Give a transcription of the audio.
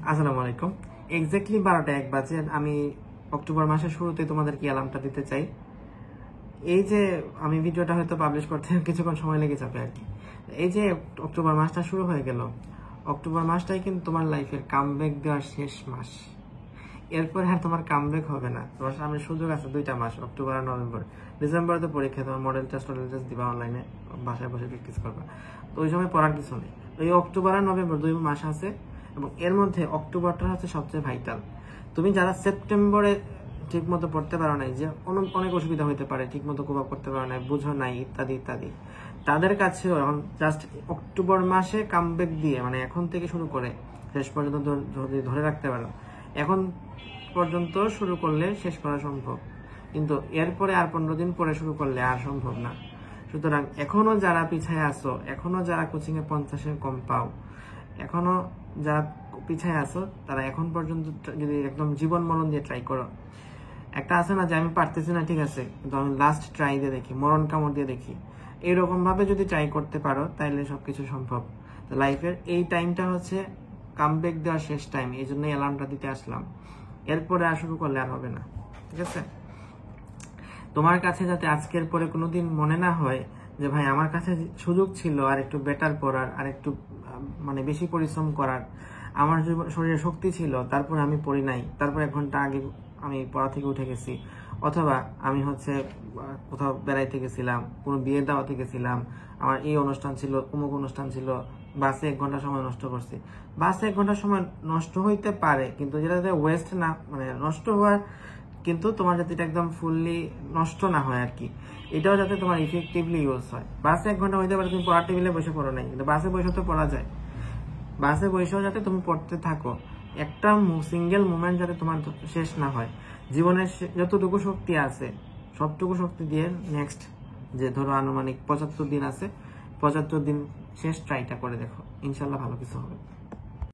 আসসালামু আলাইকুম। এক্স্যাক্টলি 12টা 1 বাজে আমি অক্টোবর মাসের শুরুতে তোমাদেরকে অ্যালার্মটা দিতে চাই। এই যে আমি ভিডিওটা হয়তো পাবলিশ করতে কিছুক্ষণ সময় লেগে যাবে আর কি। এই যে অক্টোবর মাসটা শুরু হয়ে গেল, অক্টোবর মাসটাই কিন্তু তোমার লাইফের কামব্যাক দেওয়ার শেষ মাস। এরপর আর তোমার কামব্যাক হবে না। তোমার সামনে সুযোগ আছে 2টা মাস, অক্টোবর আর নভেম্বর। ডিসেম্বরে তো পরীক্ষা, তোমার মডেল টেস্ট দিবা অনলাইনে, বাসায় বসে প্র্যাকটিস করবা। তো ওই সময় পড়ার কিছু নেই। তো এই অক্টোবর আর নভেম্বর 2 মাস আছে, এবং এর মধ্যে অক্টোবরটা হচ্ছে সবচেয়ে ভাইটাল। তুমি যারা সেপ্টেম্বরে ঠিক মতো পড়তে পারো নাই, যে অনেক অসুবিধা হতে পারে, ঠিক মতো কোপ আপ করতে পারো নাই, বুঝো নাই, ইত্যাদি ইত্যাদি, তাদের কাছেও এখন জাস্ট অক্টোবর মাসে কামব্যাক দিয়ে, মানে এখন থেকে শুরু করে শেষ পর্যন্ত যদি ধরে রাখতে পারো, এখন পর্যন্ত শুরু করলে শেষ করা সম্ভব। কিন্তু এরপরে আর 15 দিন পরে শুরু করলে আর সম্ভব না। সুতরাং এখনো যারা পিছায় আসো, এখনো যারা কোচিং এ 50-এর কম পাও, এখনো যারা পিছায় আসো, তারা এখন পর্যন্ত যদি একদম জীবন মরণ দিয়ে ট্রাই করো। একটা আছে না যে আমি পারতেছি না, ঠিক আছে, কিন্তু আমি লাস্ট ট্রাই দিয়ে দেখি, মরণ কামড় দিয়ে দেখি, এইরকম ভাবে যদি ট্রাই করতে পারো তাহলে সবকিছু সম্ভব। তো লাইফের এই টাইমটা হচ্ছে কামব্যাক দেওয়ার শেষ টাইম, এই জন্যই অ্যালার্মটা দিতে আসলাম। এরপরে আর শুরু করলে আর হবে না, ঠিক আছে? তোমার কাছে যাতে আজকের পরে কোনোদিন মনে না হয় যে ভাই আমার কাছে সুযোগ ছিল আর একটু বেটার পড়ার, আর একটু মানে বেশি পরিশ্রম করার, আমার শরীরে শক্তি ছিল, তারপর আমি পড়ি নাই, তারপর 1 ঘন্টা আগে আমি পড়া থেকে উঠে গেছি, অথবা আমি হচ্ছে কোথাও বেড়াইতে গেছিলাম, কোনো বিয়ে দাওয়াতে গেছিলাম, আমার এই অনুষ্ঠান ছিল, অমুক অনুষ্ঠান ছিল, বাসে 1 ঘন্টা সময় নষ্ট করছি। বাসে 1 ঘন্টা সময় নষ্ট হইতে পারে, কিন্তু যেটাতে ওয়েস্ট না, মানে নষ্ট হওয়ার, কিন্তু তোমার যাতে এটা একদম ফুললি নষ্ট না হয় আর কি, এটাও যাতে তোমার ইফেক্টিভলি ইউজ হয়। বাসে 1 ঘন্টা হইতে পারে তুমি পড়ার টেবিলে বসে পড়ো নাই, কিন্তু বাসে বসে তো পড়া যায়। বাসে বসেও যাতে তুমি পড়তে থাকো, একটা সিঙ্গেল মুভমেন্ট যাতে তোমার শেষ না হয়। জীবনের যতটুকু শক্তি আছে সবটুকু শক্তি দিয়ে নেক্সট, যে ধরো আনুমানিক 75 দিন আছে, 75 দিন শেষ ট্রাইটা করে দেখো, ইনশাল্লাহ ভালো কিছু হবে।